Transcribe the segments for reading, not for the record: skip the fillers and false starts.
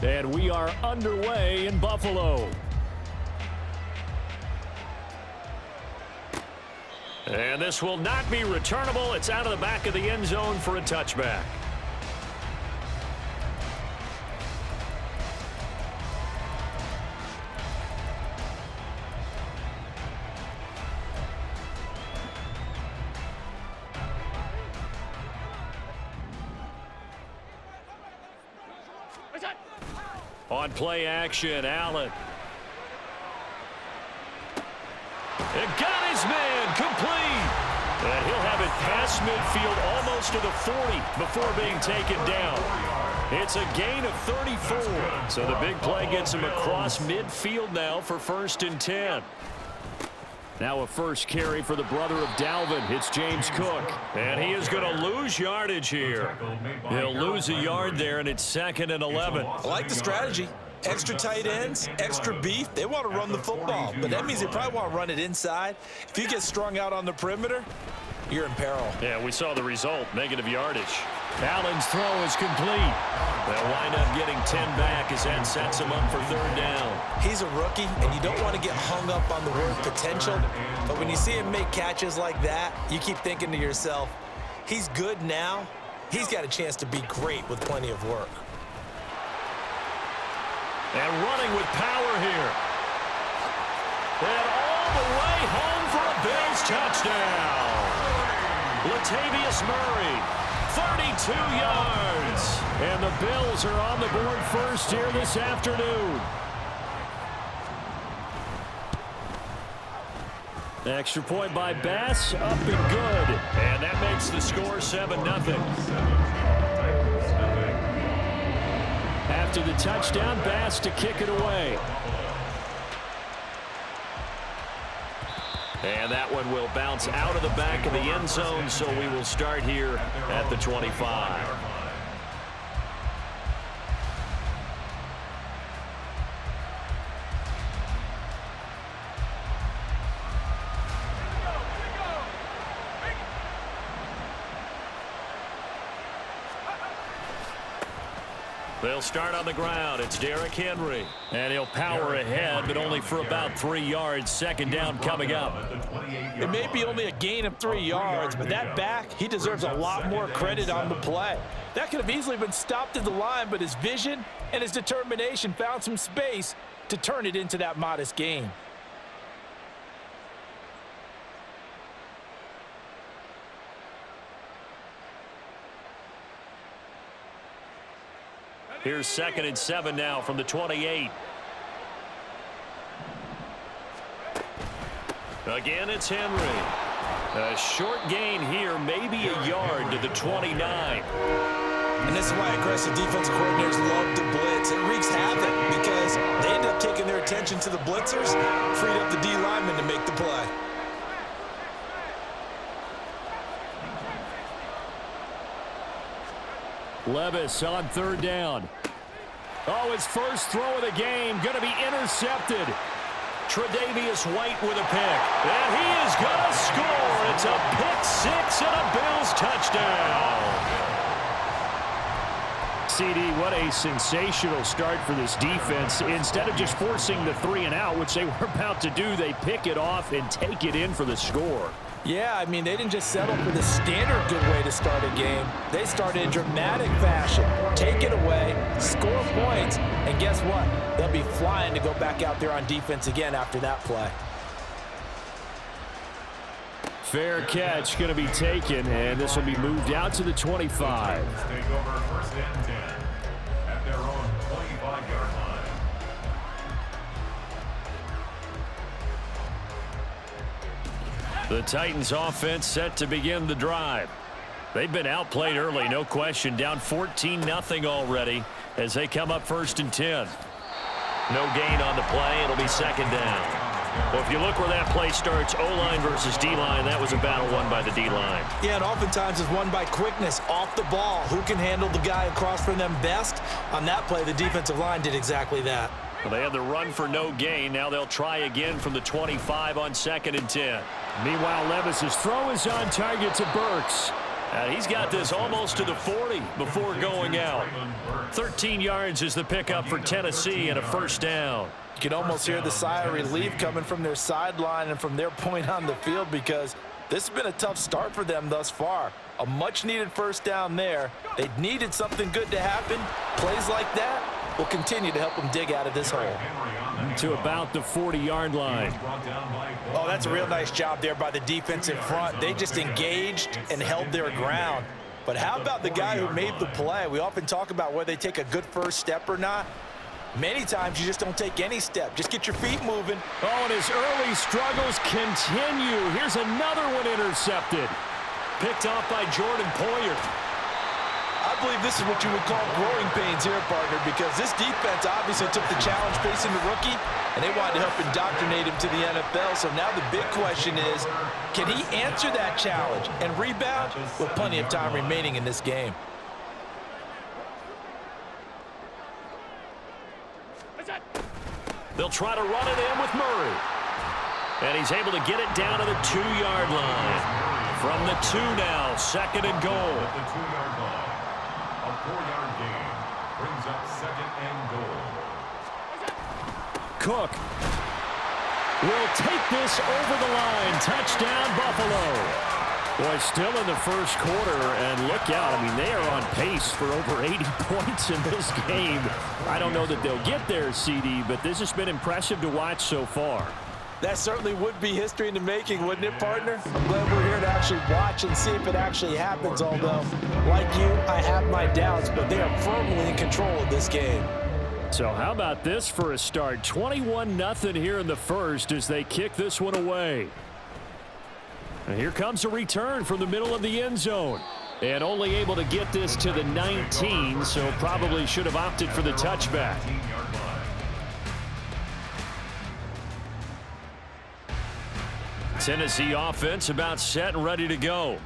And we are underway in Buffalo. And this will not be returnable. It's out of the back of the end zone for a touchback. On play action, Allen. It got his man complete. And he'll have it past midfield almost to the 40 before being taken down. It's a gain of 34. So the big play gets him across midfield now for 1st and 10. Now a first carry for the brother of Dalvin. It's James Cook. And he is going to lose yardage here. He'll lose a yard there, and it's 2nd and 11. I like the strategy. Extra tight ends, extra beef. They want to run the football, but that means they probably want to run it inside. If you get strung out on the perimeter, you're in peril. Yeah, we saw the result, negative yardage. Allen's throw is complete. They'll wind up getting 10 back as that sets him up for 3rd down. He's a rookie, and you don't want to get hung up on the word potential, but when you see him make catches like that, you keep thinking to yourself, he's good now. He's got a chance to be great with plenty of work. And running with power here. And all the way home for a Bills touchdown. Latavius Murray, 32 yards. And the Bills are on the board first here this afternoon. Extra point by Bass, up and good. And that makes the score 7-0. After the touchdown, Bass to kick it away. And that one will bounce out of the back of the end zone, so we will start here at the 25. They'll start on the ground. It's Derrick Henry. And he'll power ahead, but only for about 3 yards. 2nd down coming up. It may be only a gain of 3 yards, but that back, he deserves a lot more credit on the play. That could have easily been stopped at the line, but his vision and his determination found some space to turn it into that modest gain. Here's 2nd and 7 now from the 28. Again, it's Henry. A short gain here, maybe a yard to the 29. And this is why aggressive defensive coordinators love to blitz. It wreaks havoc because they end up taking their attention to the blitzers, freed up the D lineman to make the play. Levis on 3rd down. Oh, his first throw of the game going to be intercepted. Tre'Davious White with a pick. And he is going to score. It's a pick 6 and a Bills touchdown. CD, what a sensational start for this defense. Instead of just forcing the 3 and out, which they were about to do, they pick it off and take it in for the score. Yeah, I mean, they didn't just settle for the standard good way to start a game. They started in dramatic fashion. Take it away, score points, and guess what? They'll be flying to go back out there on defense again after that play. Fair catch going to be taken, and this will be moved out to the 25. Take over 1st and 10 at their own 25-yard line. The Titans offense set to begin the drive. They've been outplayed early, no question. Down 14-0 already as they come up 1st and 10. No gain on the play. It'll be 2nd down. Well, if you look where that play starts, O-line versus D-line, that was a battle won by the D-line. Yeah, and oftentimes it's won by quickness off the ball. Who can handle the guy across from them best? On that play, the defensive line did exactly that. Well, they had the run for no gain. Now they'll try again from the 25 on 2nd and 10. Meanwhile, Levis's throw is on target to Burks. And he's got this almost to the 40 before going out. 13 yards is the pickup for Tennessee and a first down. You can almost hear the sigh of relief coming from their sideline and from their point on the field, because this has been a tough start for them thus far. A much-needed first down there. They needed something good to happen. Plays like that will continue to help them dig out of this hole. To about the 40-yard line. Oh, that's a real nice job there by the defensive front. They just engaged and held their ground. But how about the guy who made the play? We often talk about whether they take a good first step or not. Many times you just don't take any step. Just get your feet moving. Oh, and his early struggles continue. Here's another one intercepted. Picked off by Jordan Poyer. I believe this is what you would call growing pains here, partner, because this defense obviously took the challenge facing the rookie, and they wanted to help indoctrinate him to the NFL. So now the big question is, can he answer that challenge and rebound with plenty of time remaining in this game? They'll try to run it in with Murray. And he's able to get it down to the 2-yard line. From the 2 now, second and goal. At the 2-yard line, a 4-yard gain brings up second and goal. Cook will take this over the line. Touchdown, Buffalo. Boy, still in the first quarter, and look out. I mean, they are on pace for over 80 points in this game. I don't know that they'll get there, CD, but this has been impressive to watch so far. That certainly would be history in the making, wouldn't it, partner? I'm glad we're here to actually watch and see if it actually happens, although, like you, I have my doubts, but they are firmly in control of this game. So how about this for a start? 21-0 here in the first as they kick this one away. And here comes a return from the middle of the end zone. And only able to get this to the 19, so probably should have opted for the touchback. Tennessee offense about set and ready to go.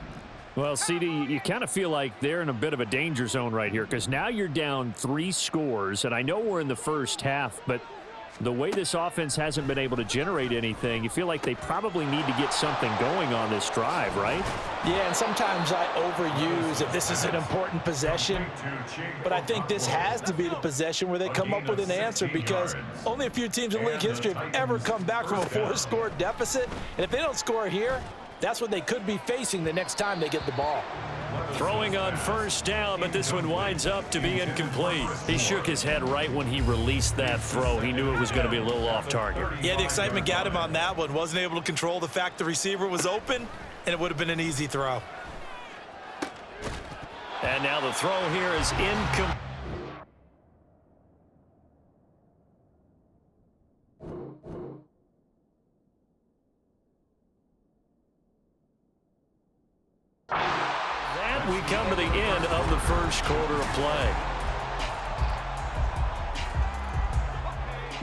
Well, CD, you kind of feel like they're in a bit of a danger zone right here, because now you're down 3 scores, and I know we're in the first half, but the way this offense hasn't been able to generate anything, you feel like they probably need to get something going on this drive, right? Yeah, and sometimes I overuse if this is an important possession, but I think this has to be the possession where they come up with an answer, because only a few teams in league history have ever come back from a 4-score deficit, and if they don't score here, that's what they could be facing the next time they get the ball. Throwing on first down, but this one winds up to be incomplete. He shook his head right when he released that throw. He knew it was going to be a little off target. Yeah, the excitement got him on that one. Wasn't able to control the fact the receiver was open, and it would have been an easy throw. And now the throw here is incomplete. We come to the end of the first quarter of play.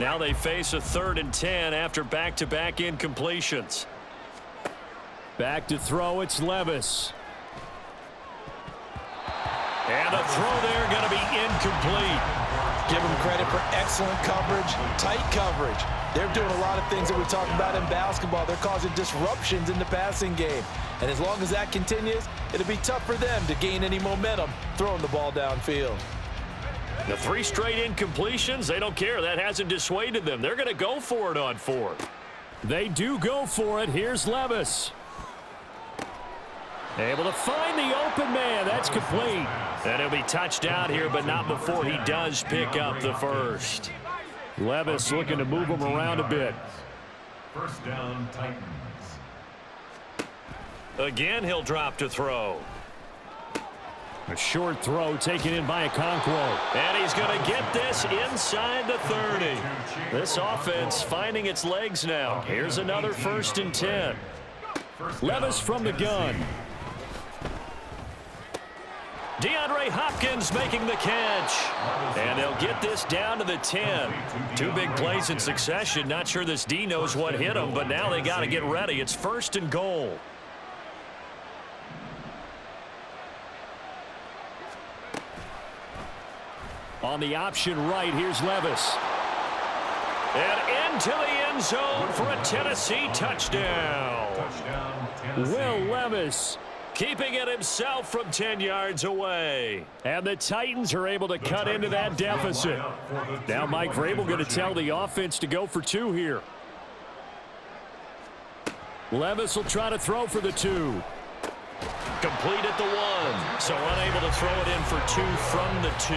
Now they face a 3rd and 10 after back-to-back incompletions. Back to throw, it's Levis. And a throw there going to be incomplete. Give them credit for excellent coverage, tight coverage. They're doing a lot of things that we talk about in basketball. They're causing disruptions in the passing game. And as long as that continues, it'll be tough for them to gain any momentum throwing the ball downfield. The 3 straight incompletions, they don't care. That hasn't dissuaded them. They're going to go for it on 4th. They do go for it. Here's Levis. Able to find the open man. That's complete. And he'll be touched out here, but not before he does pick up the first. Levis looking to move him around a bit. First down, Titans. Again, he'll drop to throw. A short throw taken in by Okonkwo. And he's going to get this inside the 30. This offense finding its legs now. Here's another 1st and 10. Levis from the gun. DeAndre Hopkins making the catch. And they'll get this down to the 10. 2 big plays in succession. Not sure this D knows what hit him, but now they got to get ready. It's 1st and goal. On the option right, here's Levis. And into the end zone for a Tennessee touchdown. Will Levis keeping it himself from 10 yards away. And the Titans are able to cut into that deficit. Now Mike Vrabel going to tell the offense to go for 2 here. Levis will try to throw for the 2. Complete at the 1. So unable to throw it in for 2 from the 2.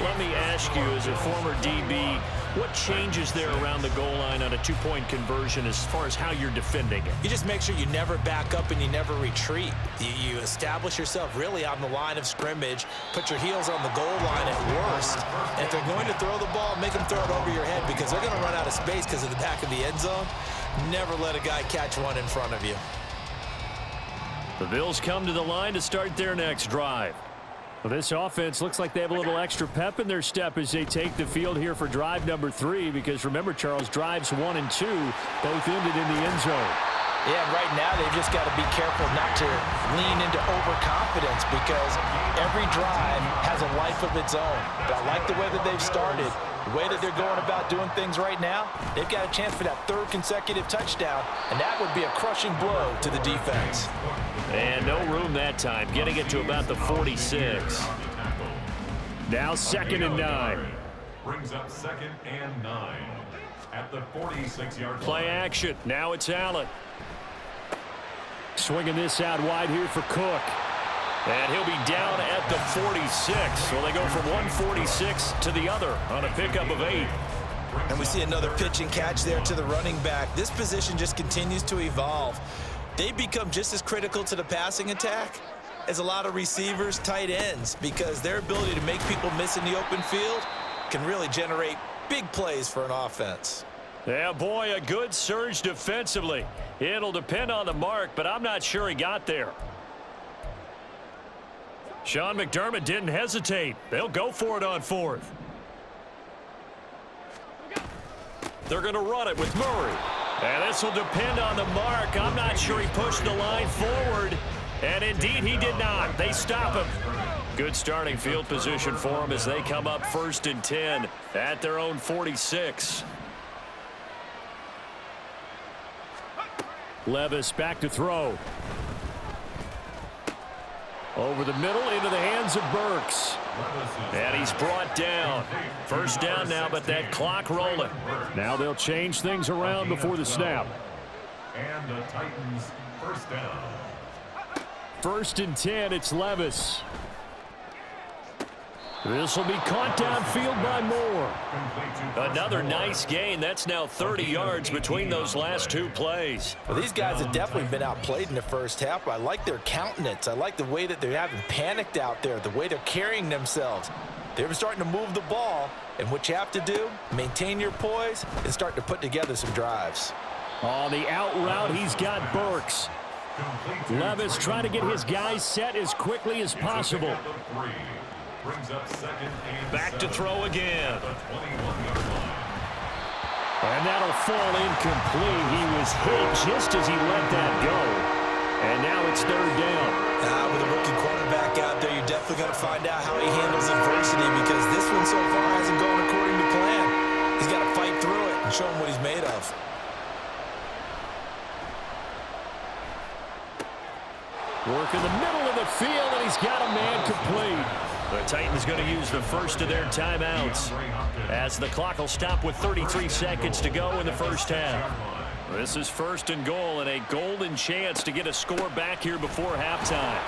Let me ask you, as a former DB, what changes there around the goal line on a 2-point conversion as far as how you're defending it? You just make sure you never back up and you never retreat. You establish yourself really on the line of scrimmage, put your heels on the goal line at worst. And if they're going to throw the ball, make them throw it over your head because they're going to run out of space because of the back of the end zone. Never let a guy catch one in front of you. The Bills come to the line to start their next drive. Well, this offense looks like they have a little extra pep in their step as they take the field here for drive number 3 because remember, Charles, drives 1 and 2 both ended in the end zone. Yeah, right now they've just got to be careful not to lean into overconfidence because every drive has a life of its own. But I like the way that they've started, the way that they're going about doing things right now. They've got a chance for that 3rd consecutive touchdown, and that would be a crushing blow to the defense. And no room that time, getting it to about the 46. Now 2nd and 9. Brings up 2nd and 9 at the 46-yard line. Play action. Now it's Allen. Swinging this out wide here for Cook. And he'll be down at the 46. Well, they go from 146 to the other on a pickup of 8. And we see another pitch and catch there to the running back. This position just continues to evolve. They become just as critical to the passing attack as a lot of receivers, tight ends, because their ability to make people miss in the open field can really generate big plays for an offense. Yeah, boy, a good surge defensively. It'll depend on the mark, but I'm not sure he got there. Sean McDermott didn't hesitate. They'll go for it on 4th. They're going to run it with Murray. And this will depend on the mark. I'm not sure he pushed the line forward. And indeed, he did not. They stop him. Good starting field position for him as they come up 1st and 10 at their own 46. Levis back to throw. Over the middle into the hands of Burks. And he's brought down. 1st down now, but that clock rolling. Now they'll change things around before the snap. And the Titans 1st down. 1st and 10, it's Levis. This will be caught downfield by Moore. Another nice gain. That's now 30 yards between those last 2 plays. Well, these guys have definitely been outplayed in the first half. I like their countenance. I like the way that they haven't panicked out there, the way they're carrying themselves. They're starting to move the ball, and what you have to do, maintain your poise and start to put together some drives. On the out route, he's got Burks. Levis trying to get his guys set as quickly as possible. Brings up 2nd and Back to throw again. at the 21-yard line. And that'll fall incomplete. He was hit just as he let that go. And now it's 3rd down. With a rookie quarterback out there, you're definitely going to find out how he handles adversity because this one so far hasn't gone according to plan. He's got to fight through it and show him what he's made of. Work in the middle of the field, and he's got a man complete. The Titans going to use the first of their timeouts as the clock will stop with 33 seconds to go in the first half. This is 1st and goal and a golden chance to get a score back here before halftime.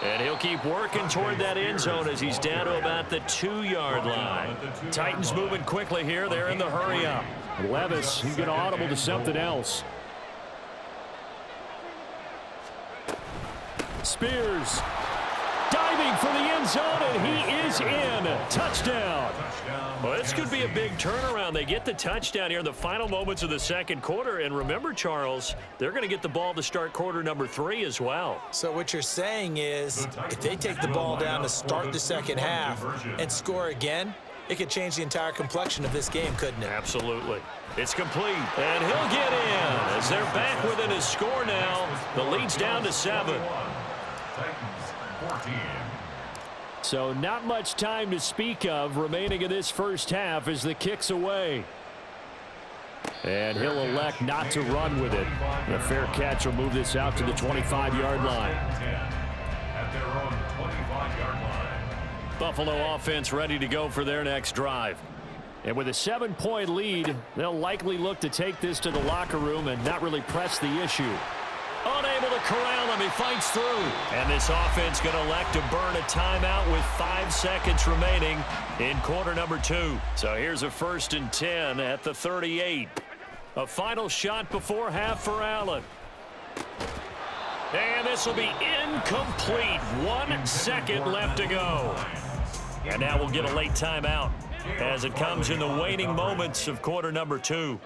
And he'll keep working toward that end zone as he's down to about the 2-yard line. Titans moving quickly here. They're in the hurry up. Levis, he's going to audible to something else. Spears diving for the end zone, and he is in. Touchdown. Well, this could be a big turnaround. They get the touchdown here in the final moments of the 2nd quarter. And remember, Charles, they're going to get the ball to start quarter number 3 as well. So what you're saying is if they take the ball down to start the 2nd half and score again, it could change the entire complexion of this game, couldn't it? Absolutely. It's complete, and he'll get in as they're back within his score now. The lead's down to 7. Titans 14. So not much time to speak of remaining in this first half as the kick's away. And he'll elect not to run with it. The fair catch will move this out to the 25-yard line. At their own 25-yard line. Buffalo offense ready to go for their next drive. And with a 7-point lead, they'll likely look to take this to the locker room and not really press the issue. Unable to corral him, he fights through. And this offense going to elect to burn a timeout with 5 seconds remaining in quarter number 2. So here's a 1st and 10 at the 38. A final shot before half for Allen. And this will be incomplete. 1 second left to go. And now we'll get a late timeout as it comes in the waning moments of quarter number 2.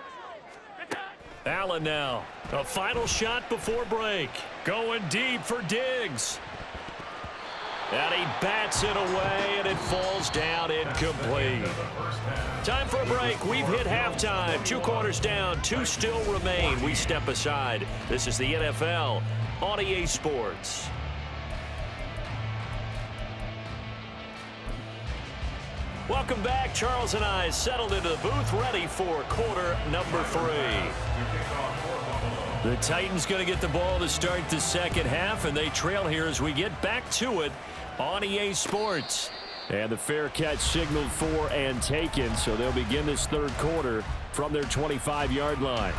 Allen now, a final shot before break. Going deep for Diggs. And he bats it away, and it falls down incomplete. Time for a break. We've hit halftime. 2 quarters down, 2 still remain. We step aside. This is the NFL on EA Sports. Welcome back. Charles and I settled into the booth, ready for quarter number 3. The Titans going to get the ball to start the second half, and they trail here as we get back to it on EA Sports. And the fair catch signaled for and taken, so they'll begin this third quarter from their 25-yard line.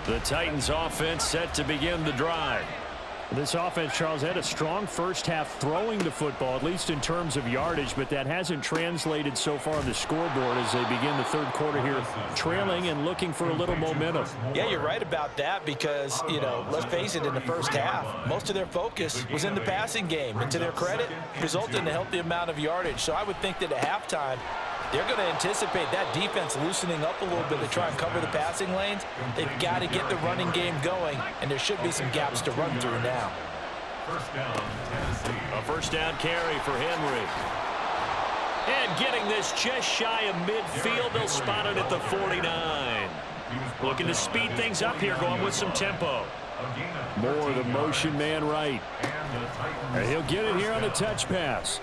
The Titans offense set to begin the drive. This offense, Charles, had a strong first half throwing the football, at least in terms of yardage, but that hasn't translated so far on the scoreboard as they begin the third quarter here, trailing and looking for a little momentum. Yeah, you're right about that because, let's face it, in the first half, most of their focus was in the passing game. And to their credit, resulted in a healthy amount of yardage. So I would think that at halftime, they're going to anticipate that defense loosening up a little bit to try and cover the passing lanes. They've got to get the running game going, and there should be some gaps to run through now. First down, Tennessee. A first down carry for Henry. And getting this just shy of midfield, they'll spot it at the 49. Looking to speed things up here, going with some tempo. More of the motion man right. And he'll get it here on the touch pass.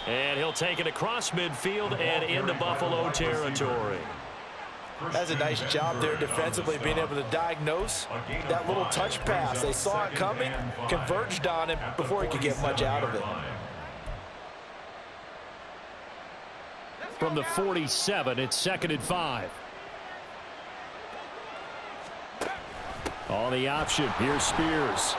And he'll take it across midfield and into Buffalo territory. That's a nice job there defensively, being able to diagnose that little touch pass. They saw it coming, converged on it before he could get much out of it. From the 47, it's 2nd and 5. On the option, here's Spears.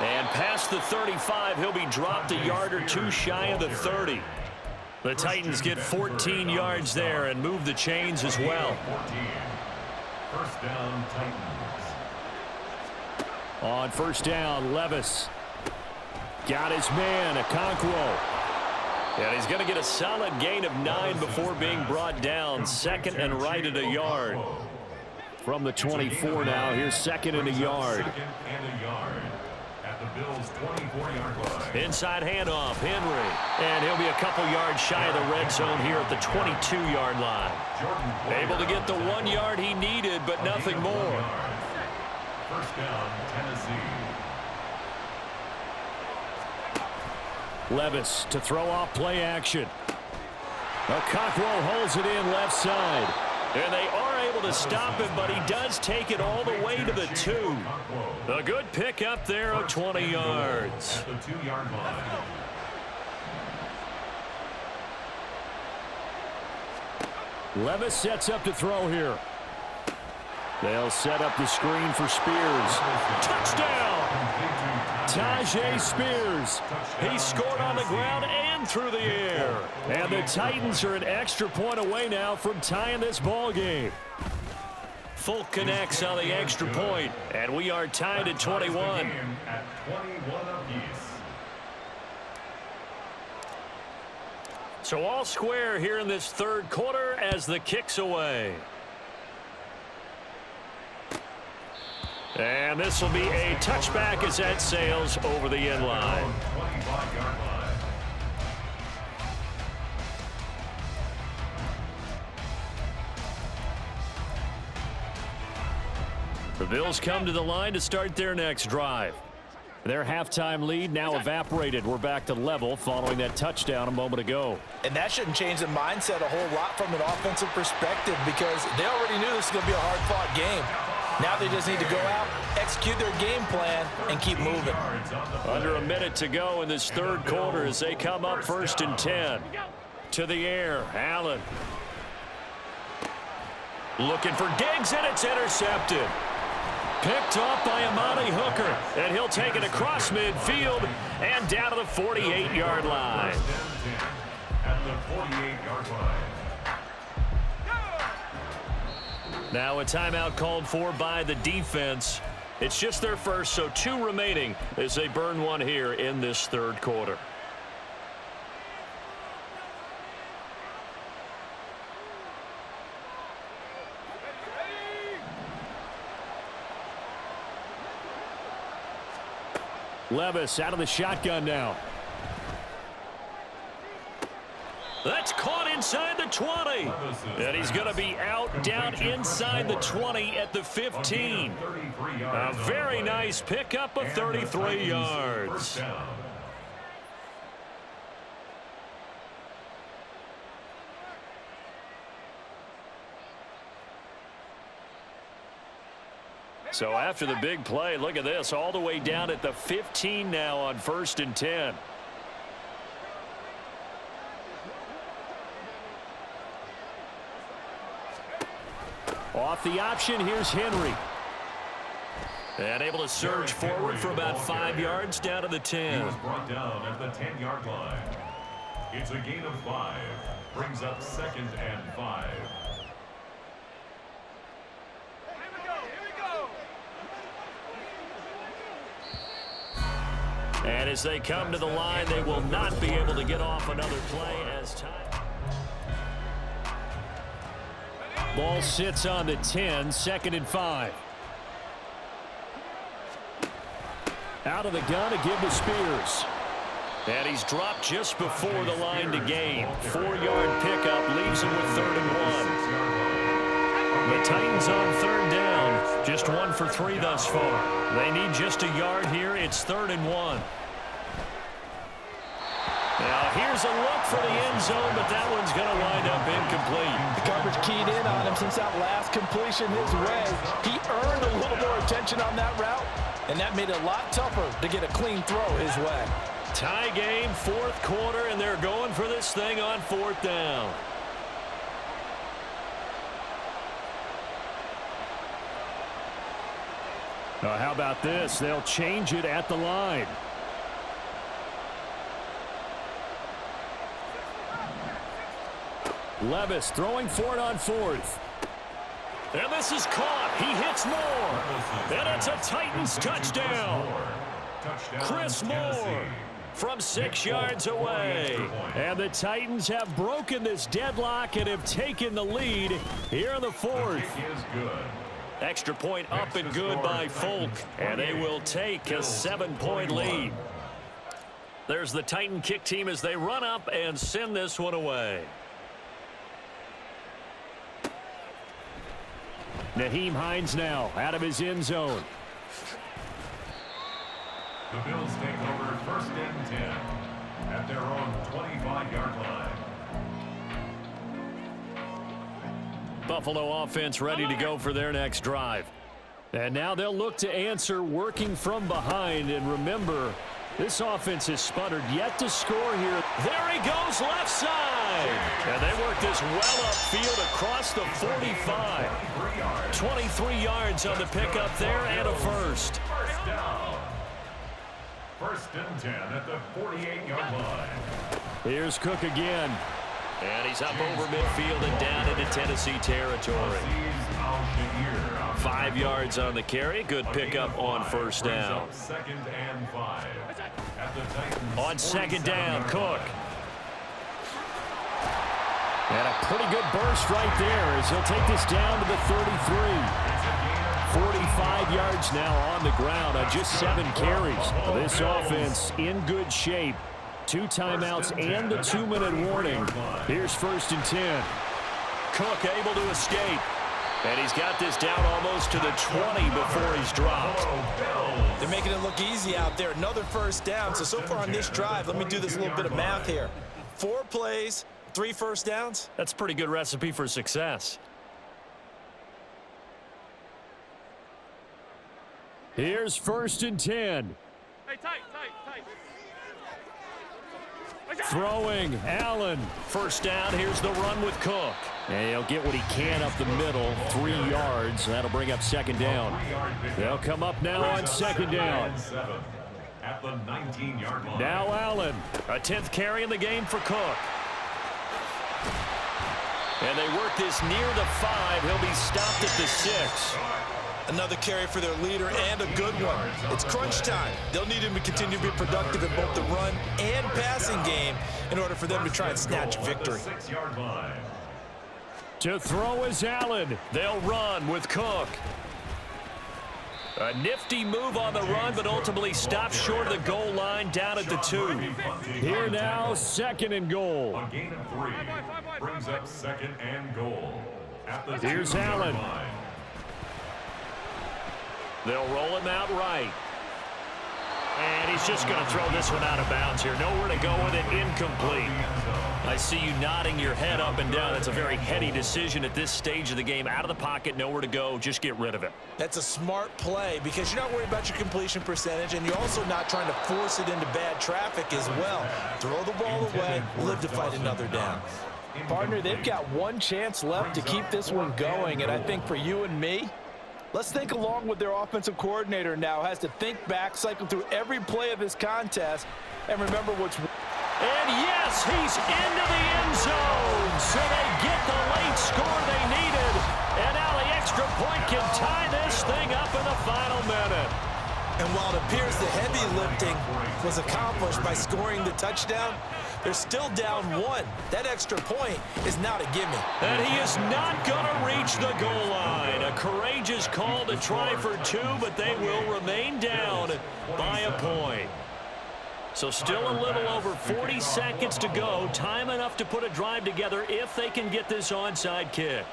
And past the 35, he'll be dropped a yard or 2 shy of the 30. The Titans get 14 yards there and move the chains as well. First down, Titans. On first down, Levis. Got his man, Okonkwo. And he's going to get a solid gain of 9 before being brought down. 2nd and right at a yard. From the 24 now, here's 2nd and a yard. 2nd and a yard. The Bills' 24-yard line. Inside handoff, Henry. And he'll be a couple yards shy of the red zone here at the 22-yard line. Able to get the 1 yard he needed, but nothing more. First down, Tennessee. Levis to throw off play action. Okonkwo holds it in left side. And they are able to stop him, but he does take it all the way to the 2. A good pickup there of 20 yards. At the 2-yard line. Levis sets up to throw here. They'll set up the screen for Spears. Touchdown! Tyjae Spears. He scored on the ground and through the air. And the Titans are an extra point away now from tying this ball game. Fulk connects on the extra point, and we are tied at 21. At 21 apiece. So all square here in this third quarter as the kick's away. And this will be a touchback as that sails over the end line. 25-yard line. The Bills come to the line to start their next drive. Their halftime lead now evaporated. We're back to level following that touchdown a moment ago. And that shouldn't change the mindset a whole lot from an offensive perspective because they already knew this was going to be a hard-fought game. Now they just need to go out, execute their game plan, and keep moving. Under a minute to go in this third quarter as they come up 1st and 10. To the air, Allen. Looking for Diggs, and it's intercepted. Picked off by Amani Hooker, and he'll take it across midfield and down to the 48-yard line. At the 48-yard line. Now a timeout called for by the defense. It's just their first, so 2 remaining as they burn one here in this third quarter. Levis out of the shotgun now. That's caught inside the 20. And he's going to be out down inside the 20 at the 15. A very nice pickup of 33 yards. So after the big play, look at this, all the way down at the 15 now on 1st and 10. Off the option, here's Henry. And able to surge forward for about 5 yards down to the 10. He was brought down at the 10-yard line. It's a gain of 5. Brings up 2nd and 5. And as they come to the line, they will not be able to get off another play as time. Ball sits on the 10, 2nd and 5. Out of the gun to give to Spears. And he's dropped just before the line to gain. 4-yard pickup leaves him with 3rd and 1. The Titans on 3rd down. Just 1 for 3 thus far. They need just a yard here. It's 3rd and 1. Now here's a look for the end zone, but that one's going to wind up incomplete. The coverage keyed in on him since that last completion his way. He earned a little more attention on that route, and that made it a lot tougher to get a clean throw his way. Tie game, 4th quarter, and they're going for this thing on 4th down. How about this? They'll change it at the line. Levis throwing for it on 4th. And this is caught. He hits Moore. And it's a Titans touchdown. Chris Moore from 6 yards away. And the Titans have broken this deadlock and have taken the lead here in the 4th. Extra point up and good by Folk. And they will take a 7-point lead. There's the Titan kick team as they run up and send this one away. Nyheim Hines now out of his end zone. The Bills take over 1st and 10 at their own 25-yard line. Buffalo offense ready to go for their next drive. And now they'll look to answer working from behind. And remember, this offense has sputtered yet to score here. There he goes left side. And they work this well upfield across the 45. 23 yards on the pickup there and a first. First down. 1st and 10 at the 48-yard line. Here's Cook again. And he's up over midfield and down into Tennessee territory. 5 yards on the carry. Good pickup on 1st down. 2nd and 5. On 2nd down, Cook. And a pretty good burst right there as he'll take this down to the 33. 45 yards now on the ground on just 7 carries. This offense in good shape. 2 timeouts and the 2-minute warning. Here's 1st and 10. Cook able to escape. And he's got this down almost to the 20 before he's dropped. They're making it look easy out there. Another first down. So far on this drive, let me do this little bit of math here. 4 plays, 3 first downs. That's a pretty good recipe for success. Here's 1st and 10. Hey, tight. Throwing, Allen. First down, here's the run with Cook. And he'll get what he can up the middle, 3 yards. That'll bring up 2nd down. They'll come up now on 2nd down. At the 19-yard line. Now Allen. A 10th carry in the game for Cook. And they work this near the 5. He'll be stopped at the 6. Another carry for their leader and a good one. It's crunch time. They'll need him to continue to be productive in both the run and passing game in order for them to try and snatch victory. 6-yard line. To throw is Allen. They'll run with Cook. A nifty move on the run, but ultimately stopped short of the goal line down at the 2. Here now, 2nd and goal. A gain of 3 brings up 2nd and goal. At the Here's 2-yard Allen. line. They'll roll him out right. And he's just going to throw this one out of bounds here. Nowhere to go with it, incomplete. I see you nodding your head up and down. That's a very heady decision at this stage of the game. Out of the pocket, nowhere to go, just get rid of it. That's a smart play because you're not worried about your completion percentage, and you're also not trying to force it into bad traffic as well. Throw the ball away, live to fight another down. Partner, they've got one chance left to keep this one going, and I think for you and me, let's think along with their offensive coordinator now. Has to think back, cycle through every play of this contest, and remember what's... And yes, he's into the end zone. So they get the late score they needed. And now the extra point can tie this thing up in the final minute. And while it appears the heavy lifting was accomplished by scoring the touchdown, they're still down 1. That extra point is not a gimme. And he is not going to reach the goal line. A courageous call to try for 2, but they will remain down by a point. So still a little over 40 seconds to go. Time enough to put a drive together if they can get this onside kick.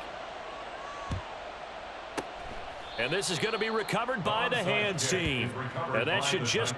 And this is going to be recovered by the hands team. And that should just...